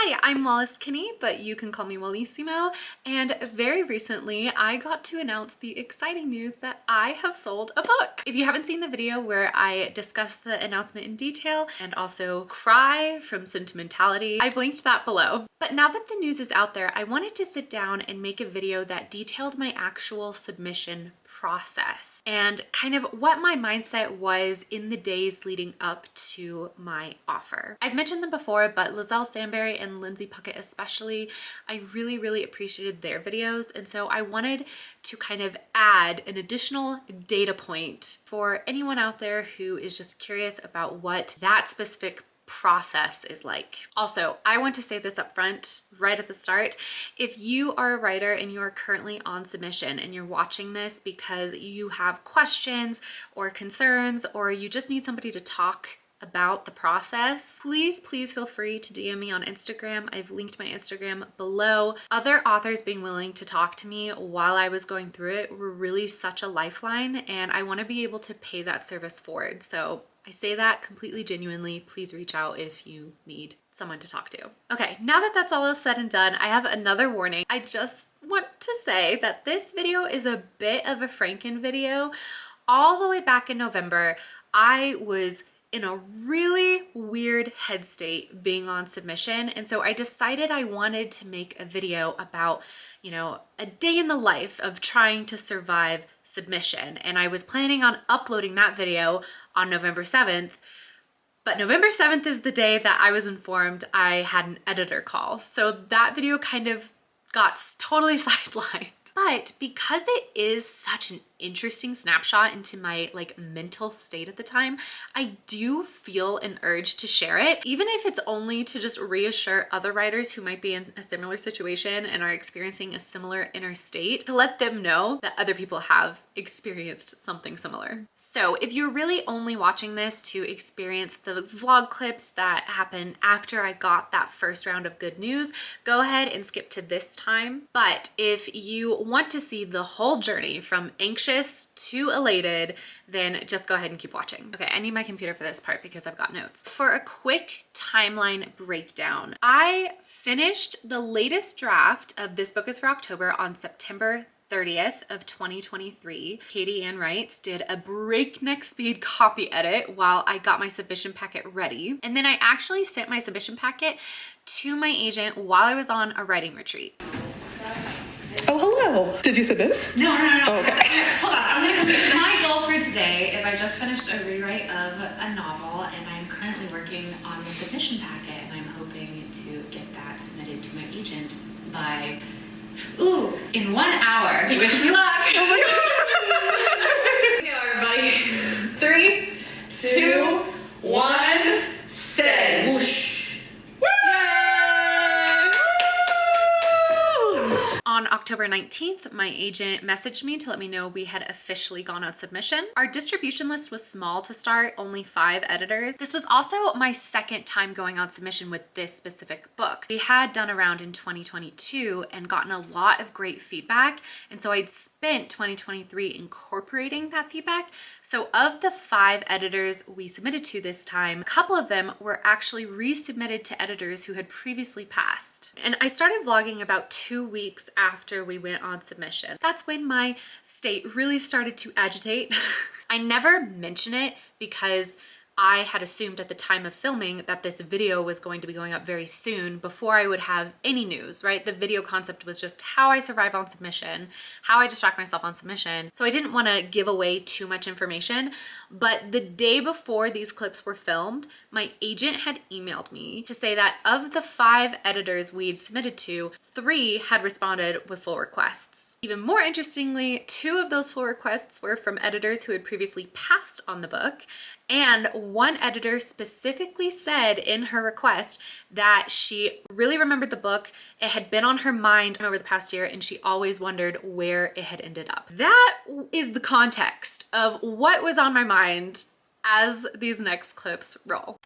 Hi, I'm Wallace Kinney, but you can call me Wallissimo, and very recently I got to announce the exciting news that I have sold a book. If you haven't seen the video where I discuss the announcement in detail and also cry from sentimentality, I've linked that below. But now that the news is out there, I wanted to sit down and make a video that detailed my actual submission process and kind of what my mindset was in the days leading up to my offer. I've mentioned them before, but Liselle, Sambury, and Lindsay especially, I really appreciated their videos, and so I wanted to kind of add an additional data point for anyone out there who is just curious about what that specific process is like. Also, I want to say this up front right at the start. If you are a writer and you are currently on submission and you're watching this because you have questions or concerns or you just need somebody to talk about the process, please feel free to DM me on Instagram. I've linked my Instagram below. Other authors being willing to talk to me while I was going through it were really such a lifeline, and I want to be able to pay that service forward. So I say that completely genuinely. Please reach out if you need someone to talk to. Okay, now that that's all said and done, I have another warning. I just want to say that this video is a bit of a Franken video. All the way back in November, I was in a really weird head state being on submission, and so I decided I wanted to make a video about, you know, a day in the life of trying to survive submission, and I was planning on uploading that video on November 7th, but November 7th is the day that I was informed I had an editor call, so that video kind of got totally sidelined. But because it is such an interesting snapshot into my mental state at the time, I do feel an urge to share it, even if it's only to just reassure other writers who might be in a similar situation and are experiencing a similar inner state, to let them know that other people have experienced something similar. So if you're really only watching this to experience the vlog clips that happened after I got that first round of good news, go ahead and skip to this time. But if you want to see the whole journey from anxious to elated, then just go ahead and keep watching. Okay, I need my computer for this part because I've got notes. For a quick timeline breakdown, I finished the latest draft of This Book is for October on September 30th of 2023. Katie Ann Wrights did a breakneck speed copy edit while I got my submission packet ready. And then I actually sent my submission packet to my agent while I was on a writing retreat. Oh, hello. Did you send it? No. Oh, okay. Hold on, I'm gonna come. My goal for today is I just finished a rewrite of a novel, and I'm currently working on the submission packet, and I'm hoping to get that submitted to my agent by, in 1 hour. Wish me luck. Oh my gosh. Here we go, everybody. 3, 2, 1, send. Whoosh. On October 19th, my agent messaged me to let me know we had officially gone on submission. Our distribution list was small to start, only 5 editors. This was also my second time going on submission with this specific book. We had done a round in 2022 and gotten a lot of great feedback, and so I'd spent 2023 incorporating that feedback. So of the 5 editors we submitted to this time, a couple of them were actually resubmitted to editors who had previously passed. And I started vlogging about 2 weeks after we went on submission. That's when my state really started to agitate. I never mention it because I had assumed at the time of filming that this video was going to be going up very soon before I would have any news, right? The video concept was just how I survive on submission, how I distract myself on submission. So I didn't want to give away too much information, but the day before these clips were filmed, my agent had emailed me to say that of the 5 editors we'd submitted to, 3 had responded with full requests. Even more interestingly, 2 of those full requests were from editors who had previously passed on the book, and one editor specifically said in her request that she really remembered the book. It had been on her mind over the past year, and she always wondered where it had ended up. That is the context of what was on my mind as these next clips roll.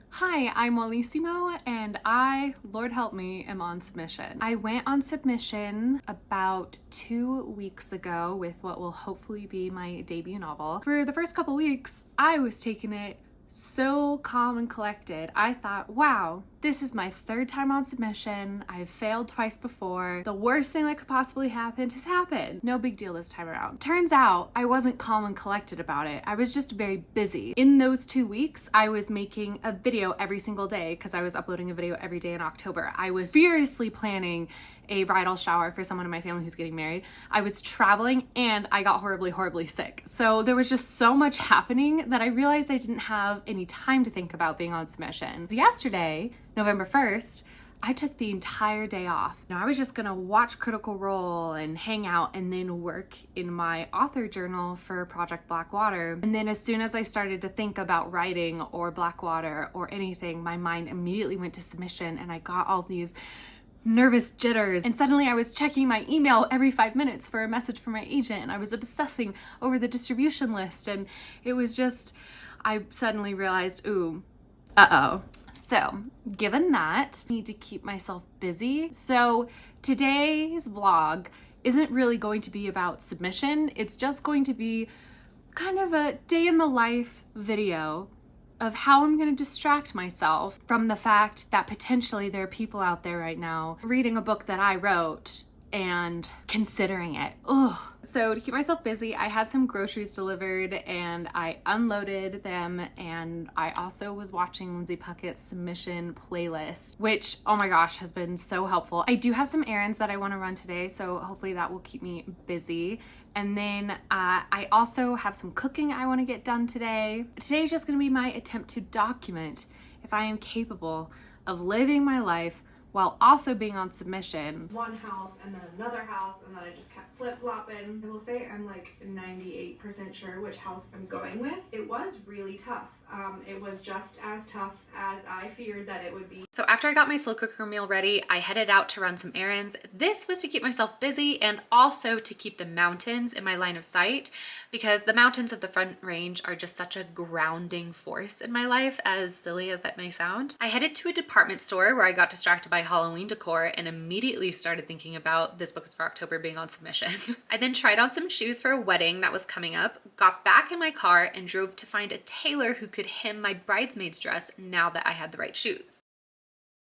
Hi, I'm Wallissimo, and I, Lord help me, am on submission. I went on submission about 2 weeks ago with what will hopefully be my debut novel. For the first couple weeks, I was taking it so calm and collected. I thought, wow, this is my third time on submission. I've failed twice before. The worst thing that could possibly happen has happened. No big deal this time around. Turns out I wasn't calm and collected about it. I was just very busy. In those 2 weeks, I was making a video every single day because I was uploading a video every day in October. I was furiously planning a bridal shower for someone in my family who's getting married. I was traveling and I got horribly sick. So there was just so much happening that I realized I didn't have any time to think about being on submission. Yesterday, November 1st, I took the entire day off. Now I was just gonna watch Critical Role and hang out and then work in my author journal for Project Blackwater. And then as soon as I started to think about writing or Blackwater or anything, my mind immediately went to submission and I got all these nervous jitters, and suddenly I was checking my email every 5 minutes for a message from my agent, and I was obsessing over the distribution list, and it was just, I suddenly realized, ooh, uh-oh. So given that, I need to keep myself busy. So today's vlog isn't really going to be about submission. It's just going to be kind of a day in the life video of how I'm gonna distract myself from the fact that potentially there are people out there right now reading a book that I wrote and considering it. Ugh. So to keep myself busy, I had some groceries delivered and I unloaded them, and I also was watching Lindsay Puckett's submission playlist, which, oh my gosh, has been so helpful. I do have some errands that I want to run today, so hopefully that will keep me busy. And then I also have some cooking I want to get done today. Today's just going to be my attempt to document if I am capable of living my life while also being on submission. One house and then another house, and then I just kept flip-flopping. I will say I'm like 98% sure which house I'm going with. It was really tough. It was just as tough as I feared that it would be. So after I got my slow cooker meal ready, I headed out to run some errands. This was to keep myself busy and also to keep the mountains in my line of sight, because the mountains of the Front Range are just such a grounding force in my life, as silly as that may sound. I headed to a department store where I got distracted by Halloween decor and immediately started thinking about This Book is for October being on submission. I then tried on some shoes for a wedding that was coming up, got back in my car, and drove to find a tailor who could hem my bridesmaid's dress now that I had the right shoes.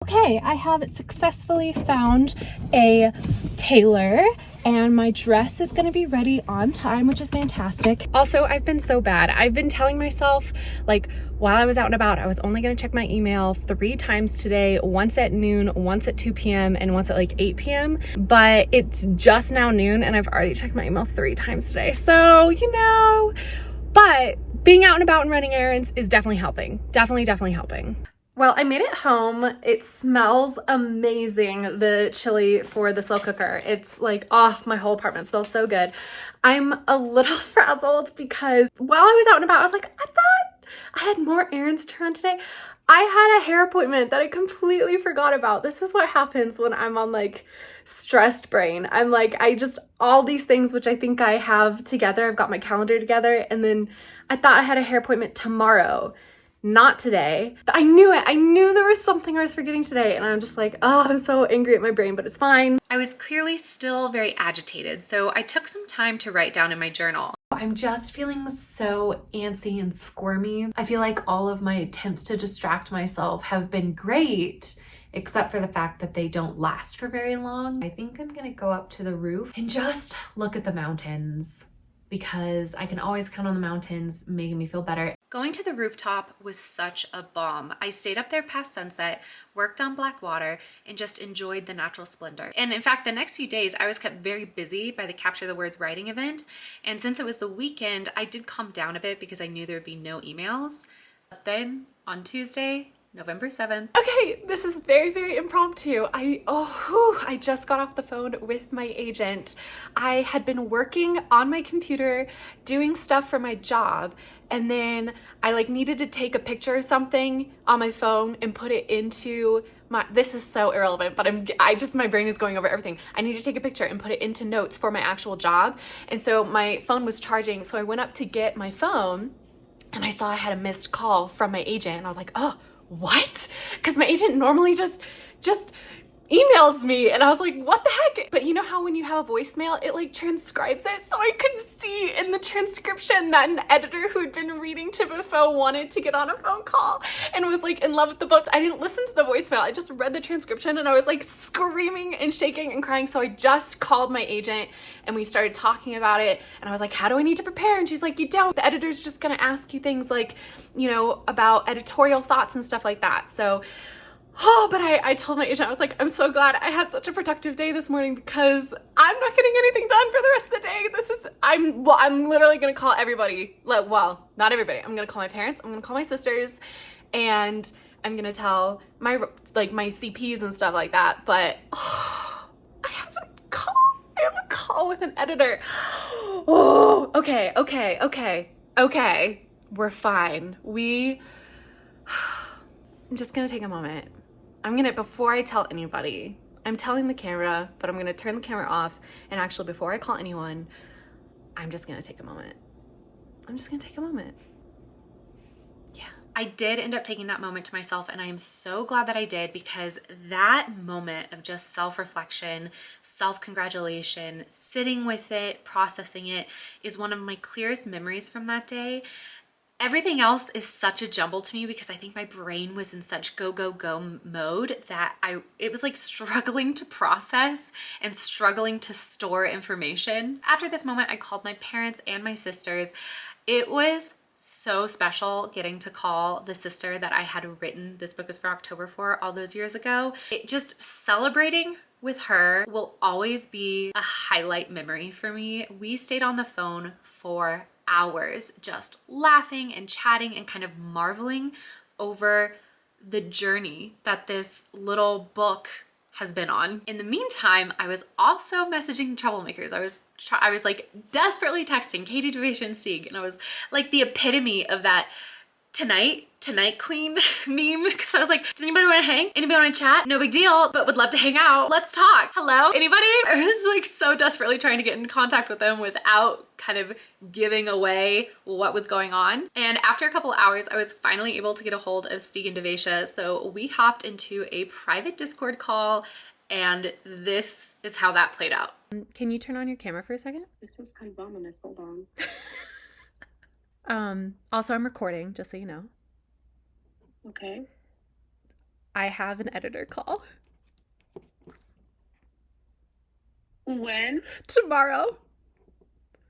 Okay, I have successfully found a tailor and my dress is gonna be ready on time, which is fantastic. Also, I've been so bad. I've been telling myself, like, while I was out and about, I was only gonna check my email 3 times today, once at noon, once at 2 p.m., and once at like 8 p.m. But it's just now noon and I've already checked my email 3 times today. So, you know, but being out and about and running errands is definitely helping. Definitely helping. Well, I made it home. It smells amazing, the chili for the slow cooker. It's like, oh, my whole apartment smells so good. I'm a little frazzled because while I was out and about, I was like, I thought I had more errands to run today. I had a hair appointment that I completely forgot about. This is what happens when I'm on like stressed brain. I'm like, all these things which I think I have together, I've got my calendar together, and then I thought I had a hair appointment tomorrow. Not today. But I knew it. I knew there was something I was forgetting today, and I'm just like, oh, I'm so angry at my brain, but it's fine. I was clearly still very agitated, so I took some time to write down in my journal. I'm just feeling so antsy and squirmy. I feel like all of my attempts to distract myself have been great, except for the fact that they don't last for very long. I think I'm gonna go up to the roof and just look at the mountains, because I can always count on the mountains making me feel better. Going to the rooftop was such a bomb. I stayed up there past sunset, worked on Blackwater, and just enjoyed the natural splendor. And in fact, the next few days, I was kept very busy by the Capture the Words writing event. And since it was the weekend, I did calm down a bit because I knew there would be no emails. But then on Tuesday, November 7th. Okay, this is very impromptu. I just got off the phone with my agent. I had been working on my computer doing stuff for my job, and then I like needed to take a picture of something on my phone and put it into this is so irrelevant, but my brain is going over everything. I need to take a picture and put it into notes for my actual job. And so my phone was charging, so I went up to get my phone and I saw I had a missed call from my agent, and I was like, oh, what? Because my agent normally just emails me, and I was like, what the heck? But you know how when you have a voicemail, it like transcribes it? So I could see in the transcription that an editor who'd been reading to Defoe wanted to get on a phone call and was like in love with the book. I didn't listen to the voicemail. I just read the transcription and I was like screaming and shaking and crying. So I just called my agent and we started talking about it. And I was like, how do I need to prepare? And she's like, you don't. The editor's just gonna ask you things like, you know, about editorial thoughts and stuff like that. So but I told my agent, I was like, I'm so glad I had such a productive day this morning because I'm not getting anything done for the rest of the day. I'm literally going to call everybody. Well, not everybody. I'm going to call my parents. I'm going to call my sisters, and I'm going to tell my CPs and stuff like that. But I have a call with an editor. Oh, okay. We're fine. I'm just going to take a moment. Before I tell anybody, I'm telling the camera, but I'm gonna turn the camera off, and actually before I call anyone, I'm just gonna take a moment. Yeah. I did end up taking that moment to myself, and I am so glad that I did, because that moment of just self-reflection, self-congratulation, sitting with it, processing it, is one of my clearest memories from that day. Everything else is such a jumble to me because I think my brain was in such go, go, go mode that it was like struggling to process and struggling to store information. After this moment, I called my parents and my sisters. It was so special getting to call the sister that I had written This Book Is For October for all those years ago. It just celebrating with her will always be a highlight memory for me. We stayed on the phone for hours just laughing and chatting and kind of marveling over the journey that this little book has been on. In the meantime, I was also messaging troublemakers. I was like desperately texting Katie Devation Stieg, and I was like the epitome of that tonight queen meme, because I was like, does anybody want to hang? Anybody want to chat? No big deal, but would love to hang out. Let's talk. Hello? Anybody? I was like so desperately trying to get in contact with them without kind of giving away what was going on. And after a couple hours, I was finally able to get a hold of Stieg and Devesha. So we hopped into a private Discord call, and this is how that played out. Can you turn on your camera for a second? This was kind of ominous. Hold on. Also, I'm recording, just so you know. Okay. I have an editor call. When? Tomorrow.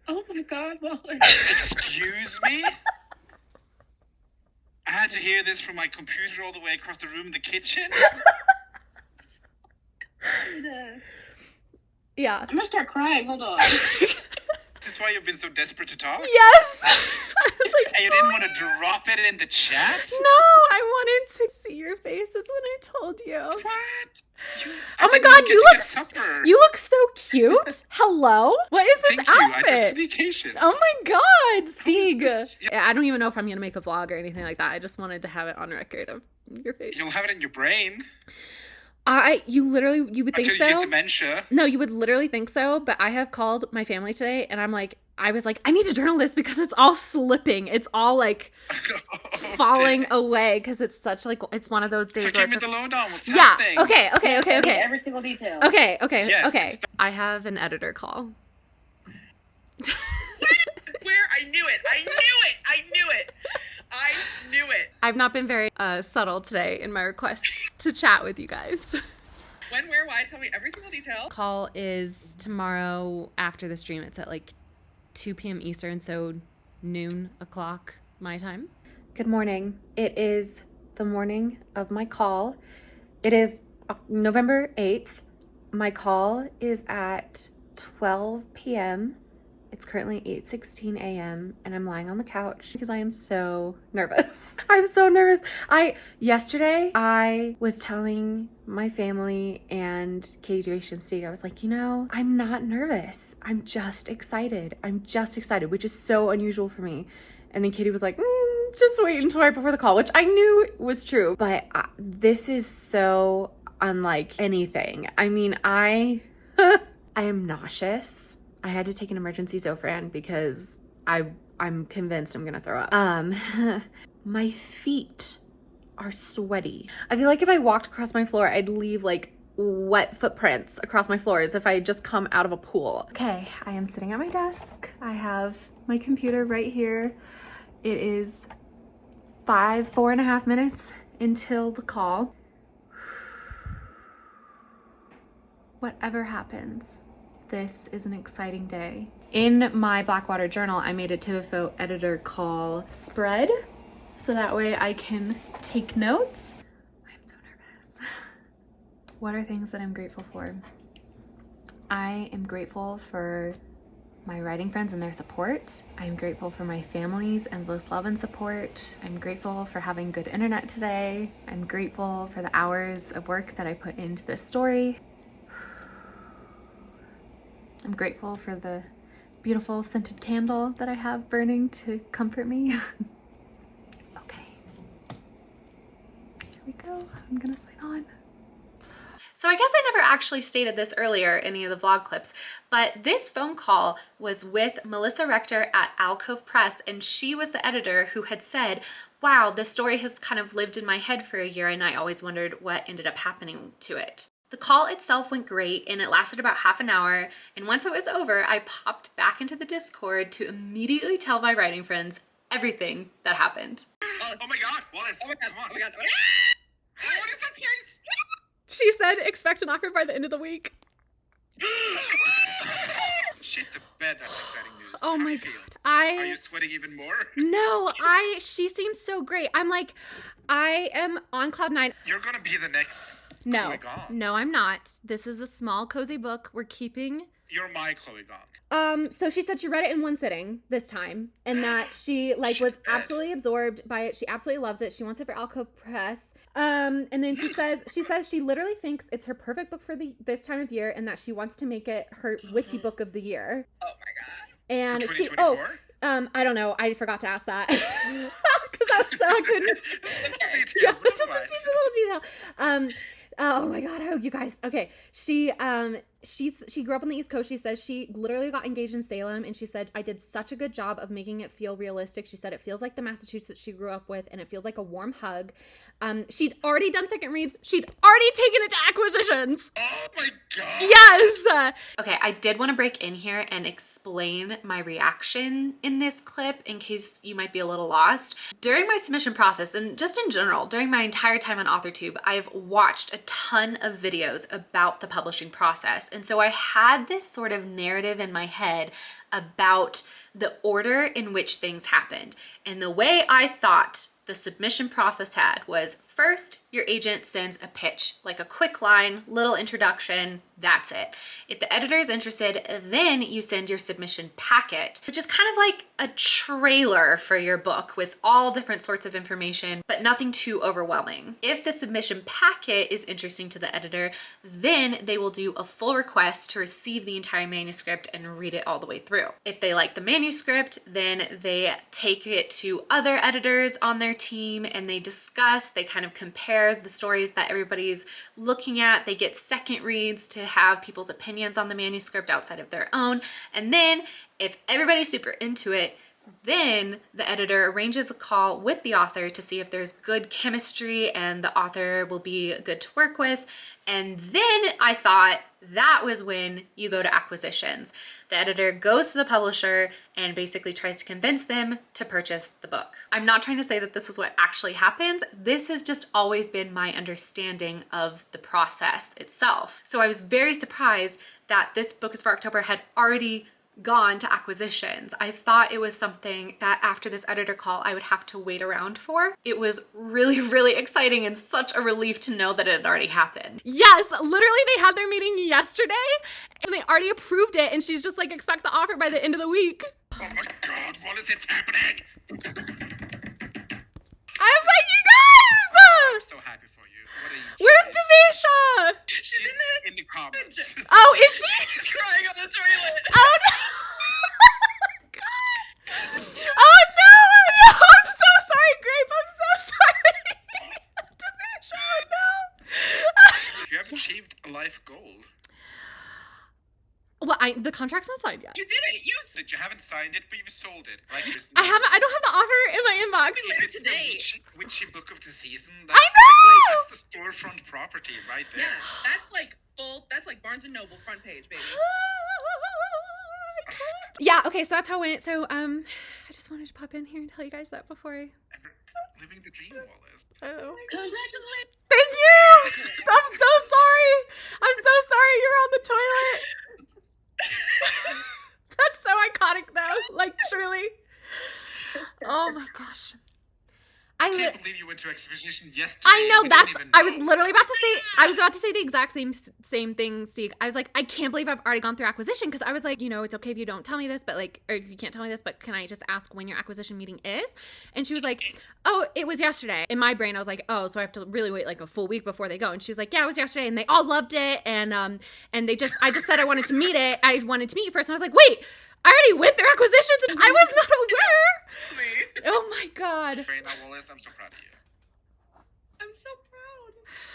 Oh my God, Molly. Excuse me? I had to hear this from my computer all the way across the room in the kitchen. Yeah. I'm gonna start crying. Hold on. Is this why you've been so desperate to talk? Yes! I was like, And you didn't want to drop it in the chat? no, I wanted to see your faces when I told you. What? Oh my God, you look so cute. Hello? What is this Thank you. outfit? I just vacation. Oh my God, Stieg. Yeah. I don't even know if I'm gonna make a vlog or anything like that. I just wanted to have it on record of your face. You'll have it in your brain. You would think Until so. you get dementia. No, you would literally think so, but I have called my family today, and I was like, I need to journal this because it's all slipping. It's all like falling away because it's such like, it's one of those days. So where give me it's the lowdown. What's yeah. happening? Okay. Every single detail. Okay. Yes, I have an editor call. Where? I knew it. I've not been very subtle today in my requests to chat with you guys. When, where, why? Tell me every single detail. Call is tomorrow after the stream. It's at like 2 p.m. Eastern, so noon o'clock my time. Good morning. It is the morning of my call. It is November 8th. My call is at 12 p.m. It's currently 8:16 a.m. and I'm lying on the couch because I am so nervous. I'm so nervous. Yesterday I was telling my family and Katie Devation Stieg, I was like, I'm not nervous. I'm just excited, which is so unusual for me. And then Katie was like, just wait until right before the call, which I knew was true. But this is so unlike anything. I mean, I am nauseous. I had to take an emergency Zofran because I'm convinced I'm gonna throw up. My feet are sweaty. I feel like if I walked across my floor, I'd leave like wet footprints across my floor as if I just come out of a pool. Okay, I am sitting at my desk. I have my computer right here. It is 4.5 minutes until the call. Whatever happens, this is an exciting day. In my Blackwater journal, I made a TIFO editor call spread, so that way I can take notes. I'm so nervous. What are things that I'm grateful for? I am grateful for my writing friends and their support. I'm grateful for my family's endless love and support. I'm grateful for having good internet today. I'm grateful for the hours of work that I put into this story. I'm grateful for the beautiful scented candle that I have burning to comfort me. Okay. Here we go. I'm gonna sign on. So I guess I never actually stated this earlier in any of the vlog clips, but this phone call was with Melissa Rector at Alcove Press, and she was the editor who had said, wow, this story has kind of lived in my head for a year and I always wondered what ended up happening to it. The call itself went great and it lasted about half an hour, and once it was over, I popped back into the Discord to immediately tell my writing friends everything that happened. Oh my God, Wallace! Oh my God, Come on. oh my God. Oh, what is that face? She said expect an offer by the end of the week. Shit the bed, that's exciting news. Oh How do my you feel? God. Are you sweating even more? No, she seems so great. I am on cloud nine. You're gonna be the next No, Chloe Gong. no, I'm not. This is a small, cozy book we're keeping. You're my Chloe Gong. So she said she read it in one sitting this time, and that she was Shit. absolutely absorbed by it. She absolutely loves it. She wants it for Alcove Press. And then she says she literally thinks it's her perfect book for this time of year, and that she wants to make it her witchy book of the year. Oh my God. And For she 2024? I don't know. I forgot to ask that because I couldn't. Simple detail, Yeah, but just a otherwise. little detail. Oh my God, you guys. Okay. She grew up on the East Coast. She says she literally got engaged in Salem, and she said, I did such a good job of making it feel realistic. She said it feels like the Massachusetts she grew up with, and it feels like a warm hug. She'd already done second reads. She'd already taken it to acquisitions. Oh my God! Yes. Okay, I did want to break in here and explain my reaction in this clip in case you might be a little lost. During my submission process, and just in general, during my entire time on AuthorTube, I've watched a ton of videos about the publishing process. And so I had this sort of narrative in my head about the order in which things happened. And the way I thought the submission process had was first, your agent sends a pitch, like a quick line, little introduction, that's it. If the editor is interested, then you send your submission packet, which is kind of like a trailer for your book with all different sorts of information, but nothing too overwhelming. If the submission packet is interesting to the editor, then they will do a full request to receive the entire manuscript and read it all the way through. If they like the manuscript, then they take it to other editors on their team and they discuss, they kind of compare the stories that everybody's looking at. They get second reads to have people's opinions on the manuscript outside of their own. And then if everybody's super into it, then the editor arranges a call with the author to see if there's good chemistry and the author will be good to work with. And then I thought that was when you go to acquisitions. The editor goes to the publisher and basically tries to convince them to purchase the book. I'm not trying to say that this is what actually happens. This has just always been my understanding of the process itself. So I was very surprised that This Book is for October had already gone to acquisitions. I thought it was something that after this editor call I would have to wait around for. It was really, really exciting and such a relief to know that it had already happened. Yes, literally they had their meeting yesterday and they already approved it, and she's just like, expect the offer by the end of the week. Oh my God, what is this happening? I'm like, you guys! I'm so happy for you. What a Where's genius. Tamisha? She's in the comments. Oh, is she? She's crying on the toilet. Oh no! Oh no! I'm so sorry, Grape. I'm so sorry. Tamisha, oh no! You have achieved a life goal. Well, the contract's not signed yet. You did it. You That you haven't signed it, but you've sold it. Like, there's I don't have the offer in my inbox. If it's today. the witchy book of the season, I that's know! That's the storefront property right there. Yeah, that's like that's like Barnes & Noble front page, baby. Yeah, okay, so that's how it went. So, I just wanted to pop in here and tell you guys that before I... Living the dream, Wallace. Congratulations. Thank you! I'm so sorry! I'm so sorry you were on the toilet! That's so iconic, though. Like, truly. Oh my gosh. I can't believe you went to exhibition yesterday. I know, You that's, didn't even I was know. literally about to say, I was about to say the exact same thing, Steve. I was like, I can't believe I've already gone through acquisition, because I was like, you know, it's okay if you don't tell me this, but like, or if you can't tell me this, but can I just ask when your acquisition meeting is? And she was like, oh, it was yesterday. In my brain, I was like, oh, so I have to really wait like a full week before they go. And she was like, yeah, it was yesterday, and they all loved it, and I just said I wanted to meet it. I wanted to meet you first, and I was like, wait, I already went through acquisitions, and I was not aware. Oh my God. Miranda, Wallace, I'm so proud of you. I'm so proud.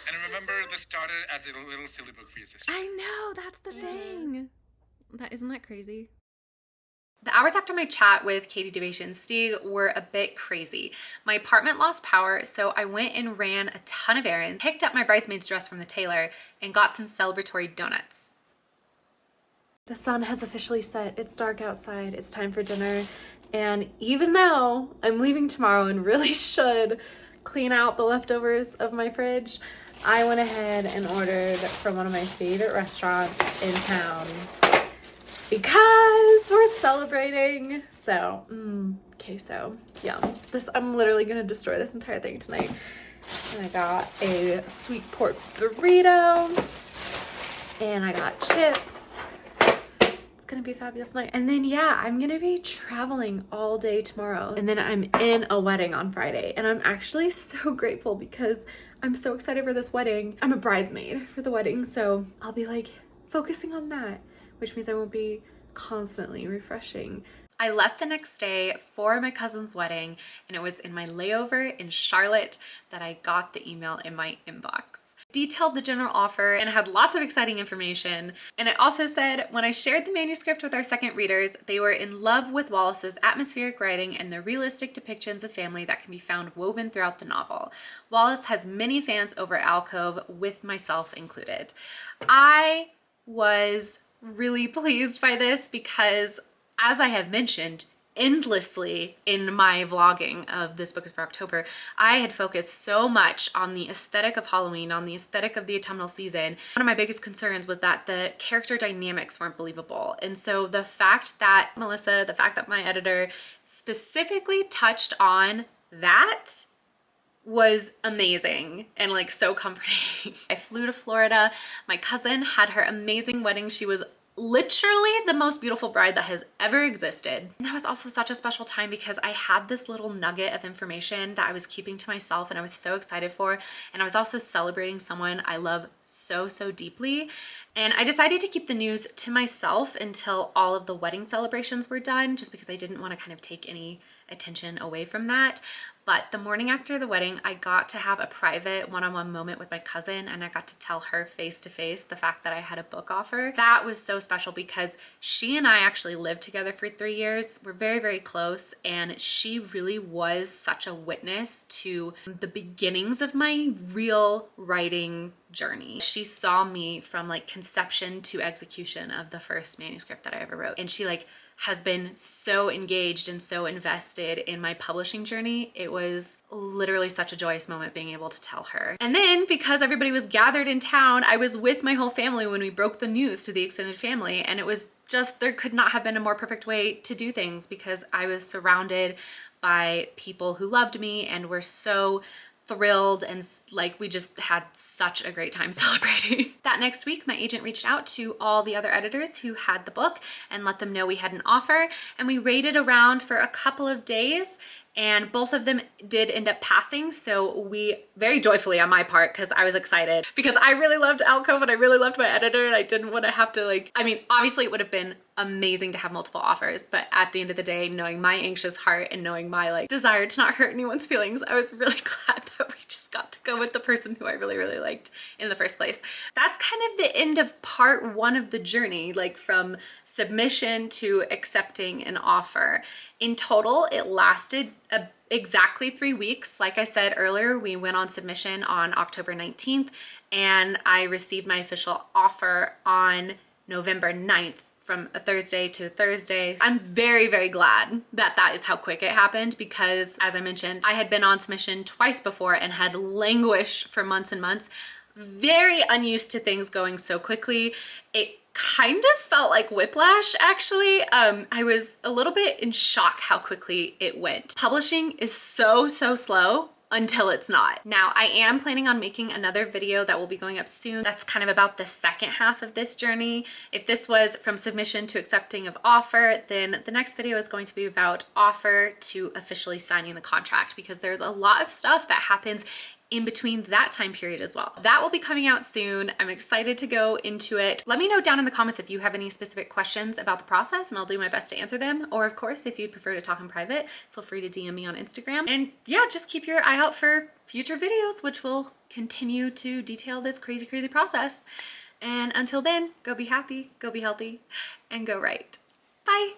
And remember, this started as a little silly book for your sister. I know, that's the thing. Isn't that crazy? The hours after my chat with Katie DeBation and Stieg were a bit crazy. My apartment lost power, so I went and ran a ton of errands, picked up my bridesmaid's dress from the tailor, and got some celebratory donuts. The sun has officially set. It's dark outside. It's time for dinner. And even though I'm leaving tomorrow and really should clean out the leftovers of my fridge, I went ahead and ordered from one of my favorite restaurants in town because we're celebrating. So, queso, yum. I'm literally gonna destroy this entire thing tonight. And I got a sweet pork burrito, and I got chips. It's gonna be a fabulous night. And then yeah, I'm gonna be traveling all day tomorrow, and then I'm in a wedding on Friday, and I'm actually so grateful because I'm so excited for this wedding. I'm a bridesmaid for the wedding, so I'll be like focusing on that, which means I won't be constantly refreshing. I left the next day for my cousin's wedding, and it was in my layover in Charlotte that I got the email in my inbox. Detailed the general offer and had lots of exciting information. And it also said, when I shared the manuscript with our second readers, they were in love with Wallace's atmospheric writing and the realistic depictions of family that can be found woven throughout the novel. Wallace has many fans over at Alcove, with myself included. I was really pleased by this because, as I have mentioned endlessly in my vlogging of This Book is for October, I had focused so much on the aesthetic of Halloween, on the aesthetic of the autumnal season. One of my biggest concerns was that the character dynamics weren't believable. And so the fact that Melissa, the fact that my editor specifically touched on that was amazing and like so comforting. I flew to Florida. My cousin had her amazing wedding. She was literally the most beautiful bride that has ever existed. And that was also such a special time because I had this little nugget of information that I was keeping to myself and I was so excited for. And I was also celebrating someone I love so, so deeply. And I decided to keep the news to myself until all of the wedding celebrations were done, just because I didn't want to kind of take any attention away from that. But the morning after the wedding, I got to have a private one-on-one moment with my cousin, and I got to tell her face to face the fact that I had a book offer. That was so special because she and I actually lived together for 3 years. We're very, very close, and she really was such a witness to the beginnings of my real writing journey. She saw me from like conception to execution of the first manuscript that I ever wrote, and she like has been so engaged and so invested in my publishing journey. It was literally such a joyous moment being able to tell her. And then because everybody was gathered in town, I was with my whole family when we broke the news to the extended family, and it was just, there could not have been a more perfect way to do things because I was surrounded by people who loved me and were so thrilled, and like we just had such a great time celebrating. That next week, my agent reached out to all the other editors who had the book and let them know we had an offer, and we waited around for a couple of days, and both of them did end up passing. So we, very joyfully on my part, because I was excited because I really loved Alcove and I really loved my editor, and I didn't want to have to like, I mean, obviously it would have been amazing to have multiple offers, but at the end of the day, knowing my anxious heart and knowing my like desire to not hurt anyone's feelings, I was really glad that we just got to go with the person who I really, really liked in the first place. That's kind of the end of part one of the journey, like from submission to accepting an offer. In total, it lasted exactly 3 weeks. Like I said earlier, we went on submission on October 19th and I received my official offer on November 9th, from a Thursday to a Thursday. I'm very, very glad that that is how quick it happened because, as I mentioned, I had been on submission twice before and had languished for months and months. Very unused to things going so quickly. It kind of felt like whiplash, actually. I was a little bit in shock how quickly it went. Publishing is so slow until it's not. Now, I am planning on making another video that will be going up soon. That's kind of about the second half of this journey. If this was from submission to accepting of offer, then the next video is going to be about offer to officially signing the contract, because there's a lot of stuff that happens in between that time period as well. That will be coming out soon. I'm excited to go into it. Let me know down in the comments if you have any specific questions about the process and I'll do my best to answer them. Or of course, if you'd prefer to talk in private, feel free to DM me on Instagram. And yeah, just keep your eye out for future videos, which will continue to detail this crazy, crazy process. And until then, go be happy, go be healthy, and go right. Bye.